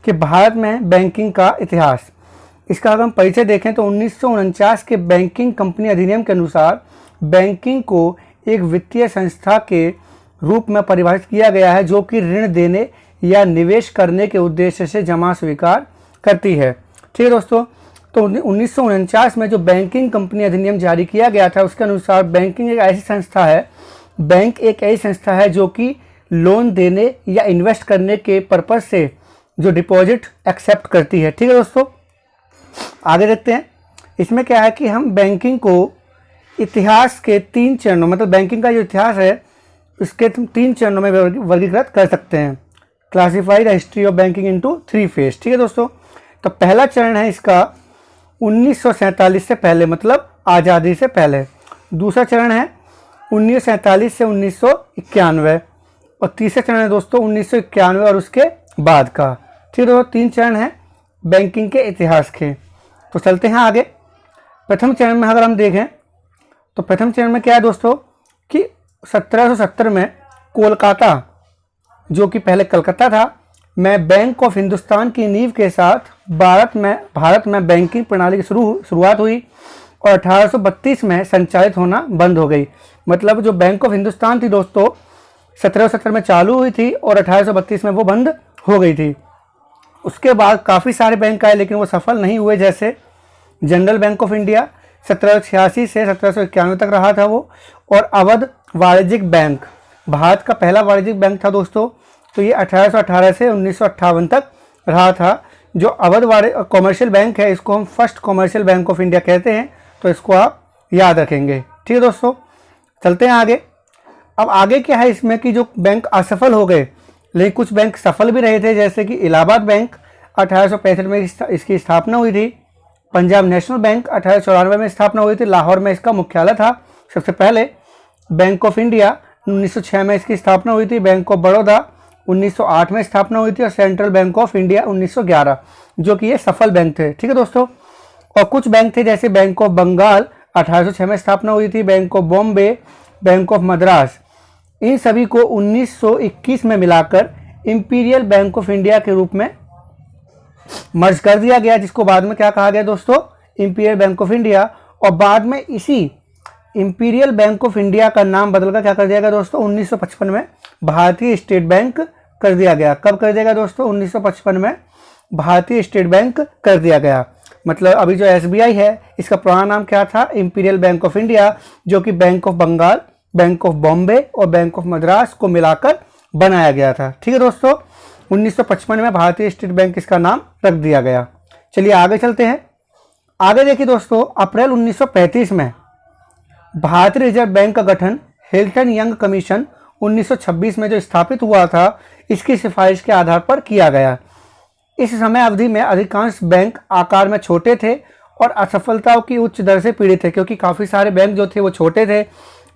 कि भारत में बैंकिंग का इतिहास। इसका अगर हम परिचय देखें तो 1949 के बैंकिंग कंपनी अधिनियम के अनुसार बैंकिंग को एक वित्तीय संस्था के रूप में परिभाषित किया गया है जो कि ऋण देने या निवेश करने के उद्देश्य से जमा स्वीकार करती है। ठीक है दोस्तों, तो 1949 में जो बैंकिंग कंपनी अधिनियम जारी किया गया था उसके अनुसार बैंकिंग एक ऐसी संस्था है, बैंक एक ऐसी संस्था है जो कि लोन देने या इन्वेस्ट करने के पर्पज से जो डिपॉजिट एक्सेप्ट करती है। ठीक है दोस्तों, आगे देखते हैं। इसमें क्या है कि हम बैंकिंग को इतिहास के 3 चरणों, मतलब बैंकिंग का जो इतिहास है उसके 3 चरणों में वर्गीकृत कर सकते हैं। Classify the history of banking into 3 phase. ठीक है दोस्तों, तो पहला चरण है इसका 1947 से पहले, मतलब आज़ादी से पहले। दूसरा चरण है 1947 से 1991 और तीसरा चरण है दोस्तों 1991 और उसके बाद का। ठीक है दोस्तों, 3 चरण हैं बैंकिंग के इतिहास के। तो चलते हैं आगे। प्रथम चरण में अगर हम देखें तो प्रथम चरण में क्या है दोस्तों कि 1770 में कोलकाता, जो कि पहले कलकत्ता था, में बैंक ऑफ हिंदुस्तान की नींव के साथ भारत में बैंकिंग प्रणाली की शुरुआत हुई और 1832 में संचालित होना बंद हो गई। मतलब जो बैंक ऑफ हिंदुस्तान थी दोस्तों 1770 में चालू हुई थी और 1832 में वो बंद हो गई थी। उसके बाद काफ़ी सारे बैंक आए लेकिन वो सफल नहीं हुए, जैसे जनरल बैंक ऑफ इंडिया 1786 से 1791 तक रहा था वो, और अवध वाणिज्यिक बैंक भारत का पहला वाणिज्यिक बैंक था दोस्तों, तो ये 1818 से 1958 तक रहा था। जो अवध कॉमर्शियल बैंक है इसको हम first commercial bank of India कहते हैं, तो इसको आप याद रखेंगे। ठीक है दोस्तों, चलते हैं आगे। अब आगे क्या है इसमें कि जो बैंक असफल हो गए लेकिन कुछ बैंक सफल भी रहे थे, जैसे कि इलाहाबाद बैंक 1865 में इसकी स्थापना हुई थी। पंजाब नेशनल बैंक 1894 में स्थापना हुई थी, लाहौर में इसका मुख्यालय था सबसे पहले। बैंक ऑफ इंडिया 1906 में इसकी स्थापना हुई थी। बैंक ऑफ बड़ौदा 1908 में स्थापना हुई थी और सेंट्रल बैंक ऑफ इंडिया 1911, जो कि ये सफल बैंक थे। ठीक है दोस्तों, और कुछ बैंक थे जैसे बैंक ऑफ बंगाल 1806 में स्थापना हुई थी, bank of Bombay, bank of Madras, इन सभी को 1921 में मिलाकर इंपीरियल बैंक ऑफ इंडिया के रूप में मर्ज कर दिया गया, जिसको बाद में क्या कहा गया दोस्तों, इंपीरियल बैंक ऑफ इंडिया। और बाद में इसी इंपीरियल बैंक ऑफ इंडिया का नाम बदलकर क्या कर दिया गया दोस्तों 1955 में भारतीय स्टेट बैंक कर दिया गया। कब कर दिया गया दोस्तों 1955 में भारतीय स्टेट बैंक कर दिया गया। मतलब अभी जो SBI है इसका पुराना नाम क्या था, इंपीरियल बैंक ऑफ इंडिया, जो कि bank of Bengal, bank of Bombay और बैंक ऑफ मद्रास को मिलाकर बनाया गया था। ठीक है दोस्तों, 1955 में भारतीय स्टेट बैंक इसका नाम रख दिया गया। चलिए आगे चलते हैं। आगे देखिए दोस्तों, अप्रैल 1935 में भारतीय रिजर्व बैंक का गठन हिल्टन यंग कमीशन 1926 में जो स्थापित हुआ था, इसकी सिफारिश के आधार पर किया गया। इस समय अवधि में अधिकांश बैंक आकार में छोटे थे और असफलताओं की उच्च दर से पीड़ित थे, क्योंकि काफ़ी सारे बैंक जो थे वो छोटे थे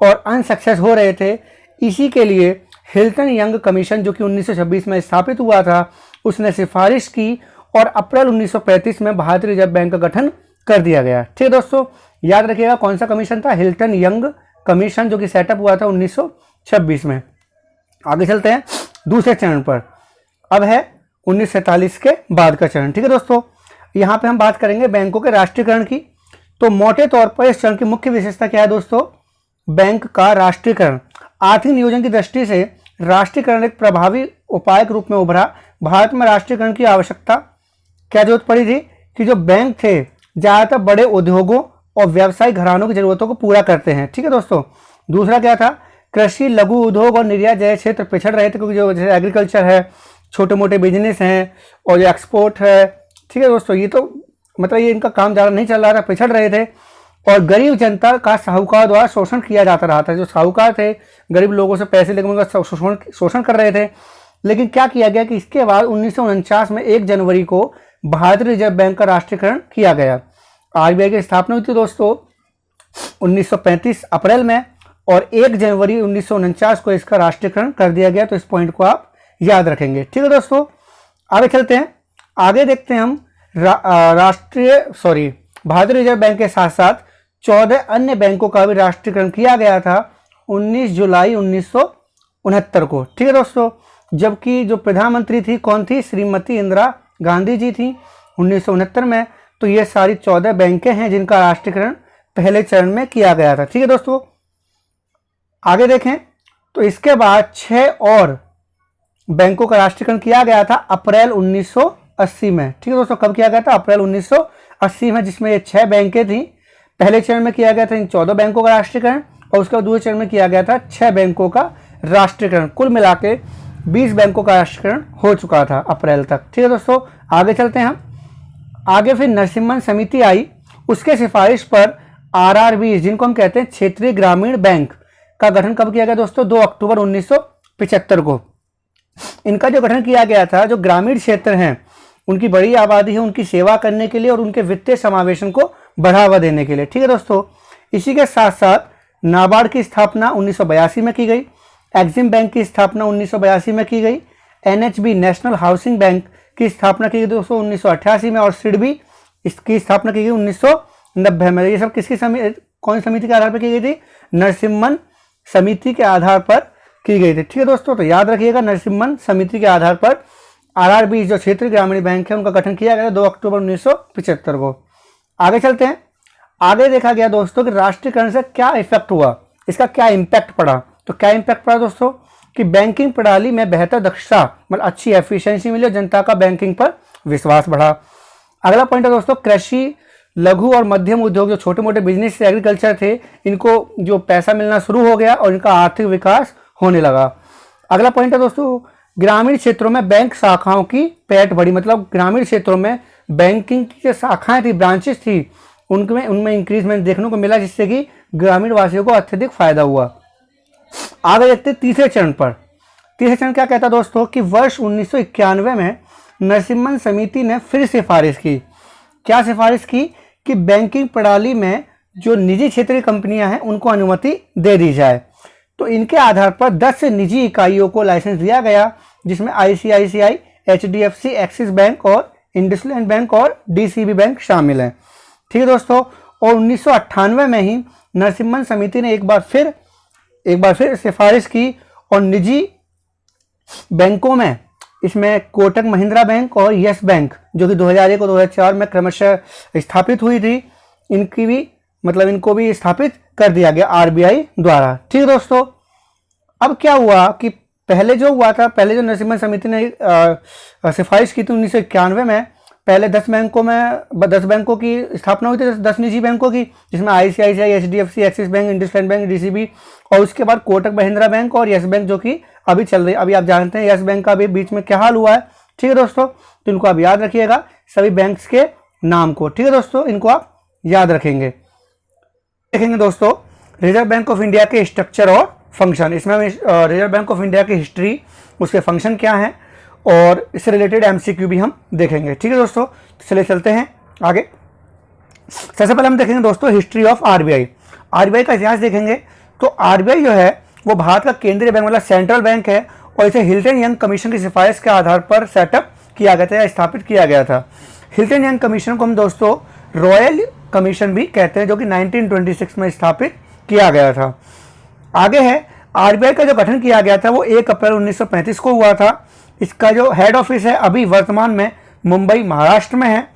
और अनसक्सेस हो रहे थे। इसी के लिए हिल्टन यंग कमीशन, जो कि 1926 में स्थापित हुआ था, उसने सिफारिश की और अप्रैल 1935 में भारतीय रिजर्व बैंक का गठन कर दिया गया। ठीक है दोस्तों, याद रखिएगा कौन सा कमीशन था, हिल्टन यंग कमीशन, जो कि सेटअप हुआ था 1926 में। आगे चलते हैं दूसरे चरण पर। अब है 1947 के बाद का चरण। ठीक है दोस्तों, यहाँ पे हम बात करेंगे बैंकों के राष्ट्रीयकरण की। तो मोटे तौर पर इस चरण की मुख्य विशेषता क्या है दोस्तों, बैंक का राष्ट्रीयकरण। आर्थिक नियोजन की दृष्टि से राष्ट्रीयकरण एक प्रभावी उपाय के रूप में उभरा। भारत में राष्ट्रीयकरण की आवश्यकता क्या जरूरत पड़ी थी कि जो बैंक थे ज़्यादातर बड़े उद्योगों और व्यवसायिक घरानों की जरूरतों को पूरा करते हैं। ठीक है दोस्तों, दूसरा क्या था, कृषि, लघु उद्योग और निर्यात जैसे क्षेत्र पिछड़ रहे थे, क्योंकि जो जैसे एग्रीकल्चर है, छोटे मोटे बिजनेस हैं और जो एक्सपोर्ट है, ठीक है दोस्तों, ये तो मतलब ये इनका काम ज़्यादा नहीं चल रहा था, पिछड़ रहे थे। और गरीब जनता का साहूकार द्वारा शोषण किया जाता रहा था। जो साहूकार थे गरीब लोगों से पैसे लेकर उनका शोषण कर रहे थे। लेकिन क्या किया गया कि इसके बाद 1949 में 1 जनवरी को भारतीय रिजर्व बैंक का राष्ट्रीयकरण किया गया। RBI की स्थापना हुई थी दोस्तों 1935 अप्रैल में और 1 जनवरी 1949 को इसका राष्ट्रीयकरण कर दिया गया। तो इस पॉइंट को आप याद रखेंगे। ठीक है दोस्तों, आगे चलते हैं। आगे देखते हैं हम भारतीय रिजर्व बैंक के साथ साथ 14 अन्य बैंकों का भी राष्ट्रीयकरण किया गया था 19 जुलाई 1969 को। ठीक है दोस्तों, जबकि जो प्रधानमंत्री थी कौन थी, श्रीमती इंदिरा गांधी जी थी 1969 में। तो ये सारी 14 बैंकें हैं जिनका राष्ट्रीयकरण पहले चरण में किया गया था। ठीक है दोस्तों, आगे देखें तो इसके बाद 6 और बैंकों का राष्ट्रीयकरण किया गया था अप्रैल 1980 में। ठीक है दोस्तों, कब किया गया था? अप्रैल 1980 में, जिसमें ये 6 बैंकें थी। पहले चरण में किया गया था इन 14 बैंकों का राष्ट्रीयकरण और उसके बाद दूसरे चरण में किया गया था 6 बैंकों का राष्ट्रीयकरण। कुल मिला के 20 बैंकों का राष्ट्रीयकरण हो चुका था अप्रैल तक। ठीक है दोस्तों, आगे चलते हैं हम। आगे फिर नरसिम्हन समिति आई, उसके सिफारिश पर आरआरबी जिनको हम कहते हैं क्षेत्रीय ग्रामीण बैंक का गठन कब किया गया दोस्तों? 2 अक्टूबर 1975 को। इनका जो गठन किया गया था, जो ग्रामीण क्षेत्र हैं उनकी बड़ी आबादी है, उनकी सेवा करने के लिए और उनके वित्तीय समावेशन को बढ़ावा देने के लिए। ठीक है दोस्तों, इसी के साथ साथ नाबार्ड की स्थापना 1982 में की गई, एक्सिम बैंक की स्थापना 1982 में की गई, एनएचबी नेशनल हाउसिंग बैंक की स्थापना की गई दोस्तों 1988 में और सिडबी इसकी स्थापना की गई 1990 में। ये सब किसकी कौन समिति के आधार पर की गई थी? नरसिम्हन समिति के आधार पर की गई थी। ठीक है दोस्तों, तो याद रखिएगा नरसिम्हन समिति के आधार पर आरआरबी जो क्षेत्रीय ग्रामीण बैंक है उनका गठन किया गया 2 अक्टूबर 1975 को। आगे चलते हैं। आगे देखा गया दोस्तों कि राष्ट्रीयकरण से क्या इफेक्ट हुआ, इसका क्या इम्पैक्ट पड़ा। तो क्या इम्पैक्ट पड़ा दोस्तों कि बैंकिंग प्रणाली में बेहतर दक्षता मतलब अच्छी एफिशिएंसी मिली और जनता का बैंकिंग पर विश्वास बढ़ा। अगला पॉइंट है दोस्तों कृषि, लघु और मध्यम उद्योग, जो छोटे मोटे बिजनेस से एग्रीकल्चर थे, इनको जो पैसा मिलना शुरू हो गया और इनका आर्थिक विकास होने लगा। अगला पॉइंट है दोस्तों ग्रामीण क्षेत्रों में बैंक शाखाओं की पैठ बढ़ी, मतलब ग्रामीण क्षेत्रों में बैंकिंग की जो शाखाएं थी, ब्रांचेस थी, उनमें इंक्रीजमेंट देखने को मिला, जिससे कि ग्रामीण वासियों को अत्यधिक फायदा हुआ। आगे देखते हैं तीसरे चरण पर। तीसरे चरण क्या कहता है दोस्तों कि वर्ष 1991 में नरसिम्हन समिति ने फिर सिफारिश की। क्या सिफारिश की कि बैंकिंग प्रणाली में जो निजी क्षेत्रीय कंपनियां हैं उनको अनुमति दे दी जाए। तो इनके आधार पर 10 निजी इकाइयों को लाइसेंस दिया गया, जिसमें आईसीआईसीआई, एचडीएफसी, एक्सिस बैंक और इंडसलैंड बैंक और डीसीबी बैंक शामिल हैं। ठीक है दोस्तों, और 1998 में ही नरसिम्हन समिति ने एक बार फिर सिफारिश की और निजी बैंकों में इसमें कोटक महिंद्रा बैंक और यस बैंक जो कि 2001 और 2004 में क्रमशः स्थापित हुई थी, इनको भी स्थापित कर दिया गया आरबीआई द्वारा। ठीक है दोस्तों, अब क्या हुआ कि पहले जो नरसिम्हन समिति ने सिफारिश की थी 1991 में, पहले 10 बैंकों की स्थापना हुई थी, 10 निजी बैंकों की, जिसमें ICICI, HDFC, axis bank, IndusInd bank, DCB और उसके बाद कोटक महिंद्रा बैंक और यस बैंक जो कि अभी चल रही है। अभी आप जानते हैं यस बैंक का भी बीच में क्या हाल हुआ है। ठीक है दोस्तों, तो इनको आप याद रखिएगा सभी बैंक्स के नाम को। ठीक है दोस्तों, इनको आप याद रखेंगे। देखेंगे दोस्तों रिजर्व बैंक ऑफ इंडिया के स्ट्रक्चर और फंक्शन। इसमें हम रिजर्व बैंक ऑफ इंडिया की हिस्ट्री, उसके फंक्शन क्या हैं और इससे रिलेटेड एमसीक्यू भी हम देखेंगे। ठीक है दोस्तों, चलिए चलते हैं आगे। सबसे पहले हम देखेंगे दोस्तों हिस्ट्री ऑफ आरबीआई। आरबीआई का इतिहास देखेंगे तो आरबीआई जो है वो भारत का केंद्रीय बैंक मतलब सेंट्रल बैंक है और इसे हिल्टन यंग कमीशन की सिफारिश के आधार पर सेटअप किया गया था या स्थापित किया गया था। हिल्टन यंग कमीशन को हम दोस्तों रॉयल कमीशन भी कहते हैं, जो कि 1926 में स्थापित किया गया था। आगे है आरबीआई का जो गठन किया गया था वो 1 अप्रैल 1935 को हुआ था। इसका जो हेड ऑफिस है अभी वर्तमान में मुंबई महाराष्ट्र में है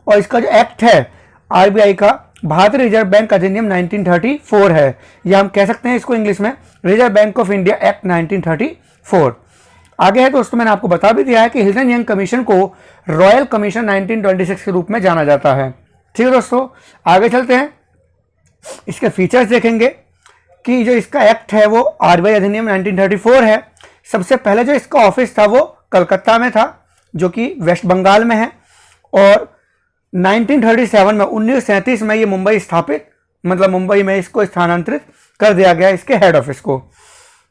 और इसका जो एक्ट है आरबीआई का भारतीय रिजर्व बैंक अधिनियम 1934 है, या हम कह सकते हैं इसको इंग्लिश में reserve bank of India act 1934। आगे है दोस्तों मैंने आपको बता भी दिया है कि हिल्टन यंग कमीशन को रॉयल कमीशन 1926 के रूप में जाना जाता है। ठीक है दोस्तों, आगे चलते हैं। इसके फीचर्स देखेंगे कि जो इसका एक्ट है वो आरबीआई अधिनियम 1934 है। सबसे पहले जो इसका ऑफिस था वो कलकत्ता में था, जो कि वेस्ट बंगाल में है, और 1937 में 1937 में ये मुंबई में इसको स्थानांतरित कर दिया गया इसके हेड ऑफिस को।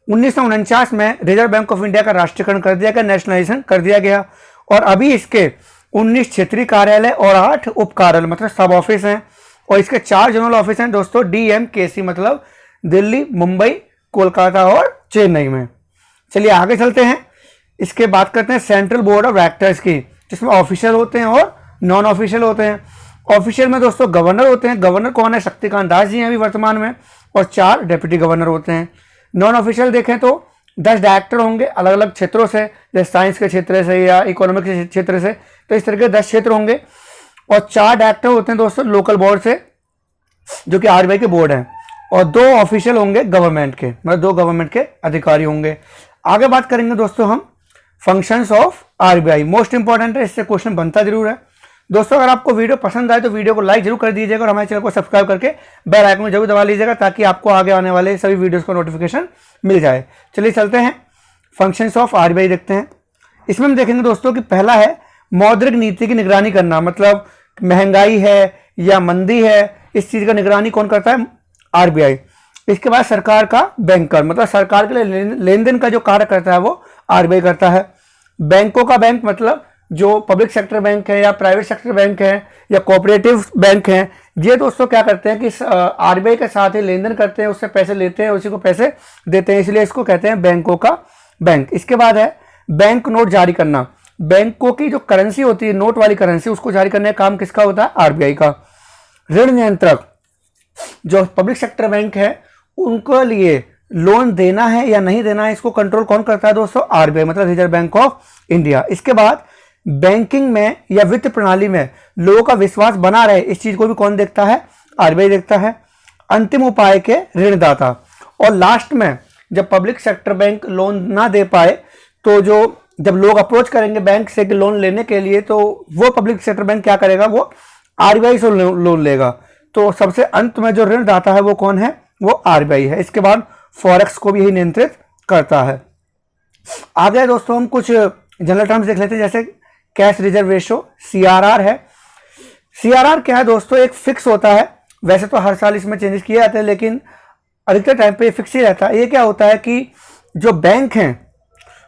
1949 में रिजर्व बैंक ऑफ इंडिया का राष्ट्रीयकरण कर दिया गया, नेशनलाइजेशन कर दिया गया, और अभी इसके 19 क्षेत्रीय कार्यालय और 8 उप कार्यालय मतलब सब ऑफिस हैं, और इसके 4 जनरल ऑफिस हैं दोस्तों डीएमकेसी मतलब दिल्ली, मुंबई, कोलकाता और चेन्नई में। चलिए आगे चलते हैं। इसके बात करते हैं सेंट्रल बोर्ड ऑफ डायरेक्टर्स की, जिसमें ऑफिशियल होते हैं और नॉन ऑफिशियल होते हैं। ऑफिशियल में दोस्तों गवर्नर होते हैं, गवर्नर कौन है? शक्तिकांत दास जी हैं अभी वर्तमान में, और 4 डेप्यूटी गवर्नर होते हैं। नॉन ऑफिशियल देखें तो 10 डायरेक्टर होंगे अलग अलग क्षेत्रों से, जैसे साइंस के क्षेत्र से या इकोनॉमिक के क्षेत्र से, तो इस तरह के 10 क्षेत्र होंगे और 4 डायरेक्टर होते हैं दोस्तों लोकल बोर्ड से, जो कि आरबीआई के बोर्ड हैं, और 2 ऑफिशियल होंगे गवर्नमेंट के, मतलब 2 गवर्नमेंट के अधिकारी होंगे। आगे बात करेंगे दोस्तों हम functions of RBI, most important है, इससे क्वेश्चन बनता जरूर है। दोस्तों अगर आपको वीडियो पसंद आए तो वीडियो को लाइक जरूर कर दीजिएगा और हमारे चैनल को सब्सक्राइब करके बेल आइकन में जरूर दबा लीजिएगा ताकि आपको आगे आने वाले सभी वीडियोस का नोटिफिकेशन मिल जाए। चलिए चलते हैं फंक्शंस ऑफ आरबीआई देखते हैं। इसमें हम देखेंगे दोस्तों कि पहला है मौद्रिक नीति की निगरानी करना, मतलब महंगाई है या मंदी है, इस चीज का निगरानी कौन करता है? आरबीआई। इसके बाद सरकार का बैंकर, मतलब सरकार के लिए लेन देन का जो कार्य करता है वो आरबीआई करता है। बैंकों का बैंक, मतलब जो पब्लिक सेक्टर बैंक है या प्राइवेट सेक्टर बैंक है या कोऑपरेटिव बैंक है, ये दोस्तों क्या करते हैं कि आरबीआई के साथ ही लेन देन करते हैं, उससे पैसे लेते हैं, उसी को पैसे देते हैं, इसलिए इसको कहते हैं बैंकों का बैंक। इसके बाद है बैंक नोट जारी करना, बैंकों की जो करेंसी होती है नोट वाली करेंसी, उसको जारी करने का काम किसका होता है? आरबीआई का। ऋण नियंत्रक, जो पब्लिक सेक्टर बैंक है उनको लिए लोन देना है या नहीं देना है, इसको कंट्रोल कौन करता है दोस्तों? आरबीआई, मतलब रिजर्व बैंक ऑफ इंडिया। इसके बाद बैंकिंग में या वित्त प्रणाली में लोगों का विश्वास बना रहे, इस चीज को भी कौन देखता है? आरबीआई देखता है। अंतिम उपाय के ऋणदाता, और लास्ट में जब पब्लिक सेक्टर बैंक लोन ना दे पाए तो जब लोग अप्रोच करेंगे बैंक से कि लोन लेने के लिए, तो वो पब्लिक सेक्टर बैंक क्या करेगा? वो आरबीआई से लोन लेगा। तो सबसे अंत में जो ऋणदाता है वो कौन है? वो आरबीआई है। इसके बाद फॉरेक्स को भी यही नियंत्रित करता है। आगे दोस्तों हम कुछ जनरल टर्म्स देख लेते हैं, जैसे कैश रिजर्व रेशो, सीआरआर है। सीआरआर क्या है दोस्तों? एक फिक्स होता है, वैसे तो हर साल इसमें चेंजेस किए जाते हैं लेकिन अधिकतर टाइम पे फिक्स ही रहता है। ये क्या होता है कि जो बैंक हैं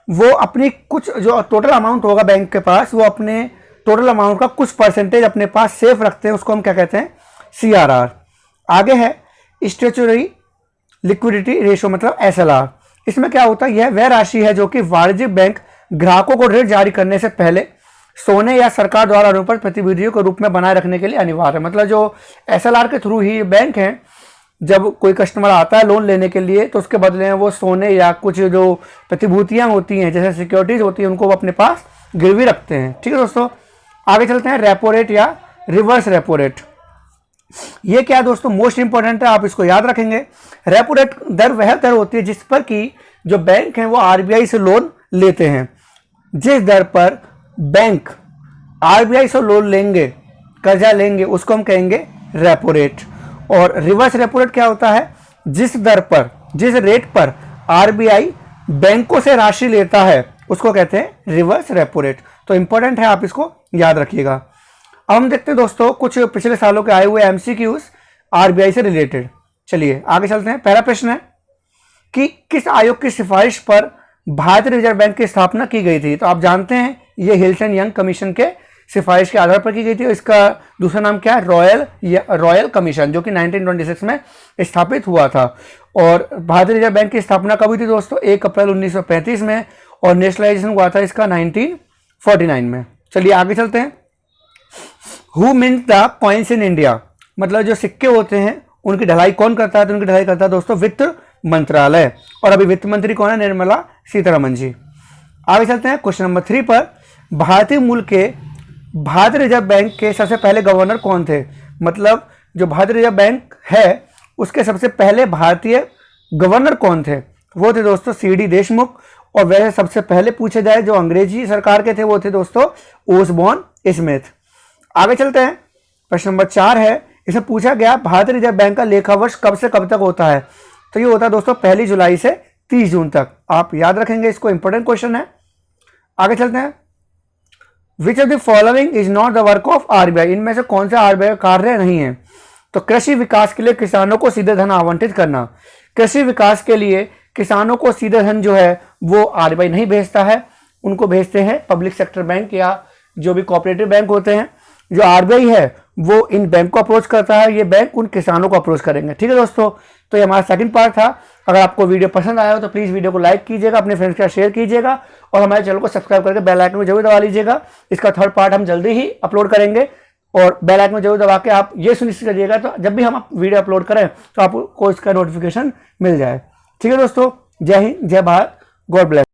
वो अपनी कुछ जो टोटल अमाउंट होगा बैंक के पास, वो अपने टोटल अमाउंट का कुछ परसेंटेज अपने पास सेफ रखते हैं, उसको हम क्या कहते हैं? सीआरआर। आगे है स्टैट्यूटरी लिक्विडिटी रेशो, मतलब एसएलआर। इसमें क्या होता है? यह वह राशि है जो कि वाणिज्यिक बैंक ग्राहकों को ऋण जारी करने से पहले सोने या सरकार द्वारा अनुपस्थित प्रतिभूतियों के रूप में बनाए रखने के लिए अनिवार्य है। मतलब जो एसएलआर के थ्रू ही बैंक हैं, जब कोई कस्टमर आता है लोन लेने के लिए तो उसके बदले में वो सोने या कुछ जो प्रतिभूतियां होती हैं जैसे सिक्योरिटीज होती हैं उनको वो अपने पास गिरवी रखते हैं। ठीक है दोस्तों, आगे चलते हैं रेपो रेट या रिवर्स रेपो रेट। ये क्या दोस्तों? मोस्ट इंपॉर्टेंट है, आप इसको याद रखेंगे। रेपो रेट दर वह दर होती है जिस पर कि जो बैंक हैं वो आरबीआई से लोन लेते हैं। जिस दर पर बैंक आरबीआई से लोन लेंगे, कर्जा लेंगे, उसको हम कहेंगे रेपो रेट। और रिवर्स रेपो रेट क्या होता है? जिस दर पर, जिस रेट पर आरबीआई बैंकों से राशि लेता है उसको कहते हैं रिवर्स रेपो रेट। तो इंपॉर्टेंट है, आप इसको याद रखिएगा। अब हम देखते हैं दोस्तों कुछ पिछले सालों के आए हुए एमसीक्यूज आरबीआई से रिलेटेड। चलिए आगे चलते हैं। पहला प्रश्न है कि किस आयोग की सिफारिश पर भारतीय रिजर्व बैंक की स्थापना की गई थी? तो आप जानते हैं ये हिल्टन यंग कमीशन के सिफारिश के आधार पर की गई थी। इसका दूसरा नाम क्या है? रॉयल कमीशन, जो कि 1926 में स्थापित हुआ था। और भारतीय रिजर्व बैंक की स्थापना कब हुई थी दोस्तों? 1 अप्रैल 1935 में, और नेशनलाइजेशन हुआ था इसका 1949 में। चलिए आगे चलते हैं। Who mint the coins in India, मतलब जो सिक्के होते हैं उनकी ढलाई कौन करता है? तो उनकी ढलाई करता है दोस्तों वित्त मंत्रालय, और अभी वित्त मंत्री कौन है? निर्मला सीतारमण जी। आगे चलते हैं क्वेश्चन नंबर 3 पर। भारतीय मूल के भारतीय रिजर्व बैंक के सबसे पहले गवर्नर कौन थे? मतलब जो भारतीय रिजर्व बैंक है उसके सबसे पहले भारतीय गवर्नर कौन थे? वो थे दोस्तों सीडी देशमुख। और वैसे सबसे पहले पूछे जाए जो अंग्रेजी सरकार के थे वो थे दोस्तों ओसबॉर्न स्मिथ। आगे चलते हैं। प्रश्न नंबर 4 है, इसे पूछा गया भारतीय रिजर्व बैंक का लेखा वर्ष कब से कब तक होता है? तो ये होता है दोस्तों 1 जुलाई से 30 जून तक। आप याद रखेंगे इसको, इंपॉर्टेंट क्वेश्चन है। आगे चलते हैं। Which of the following is not the work of RBI, इनमें से कौन सा आरबीआई कार्य नहीं है? तो कृषि विकास के लिए किसानों को सीधे धन आवंटित करना। कृषि विकास के लिए किसानों को सीधे धन जो है वो आरबीआई नहीं भेजता है, उनको भेजते हैं पब्लिक सेक्टर बैंक या जो भी कोऑपरेटिव बैंक होते हैं। जो आरबीआई है वो इन बैंक को अप्रोच करता है, ये बैंक उन किसानों को अप्रोच करेंगे। ठीक है दोस्तों, तो ये हमारा सेकंड पार्ट था। अगर आपको वीडियो पसंद आया हो तो प्लीज़ वीडियो को लाइक कीजिएगा, अपने फ्रेंड्स के साथ शेयर कीजिएगा और हमारे चैनल को सब्सक्राइब करके बेल आइकन को जरूर दबा लीजिएगा। इसका थर्ड पार्ट हम जल्दी ही अपलोड करेंगे और बेल आइकन में जरूर दबा के आप ये सुनिश्चित करिएगा तो जब भी हम वीडियो अपलोड करें तो आपको इसका नोटिफिकेशन मिल जाए। ठीक है दोस्तों, जय हिंद, जय भारत, गॉड ब्लेस।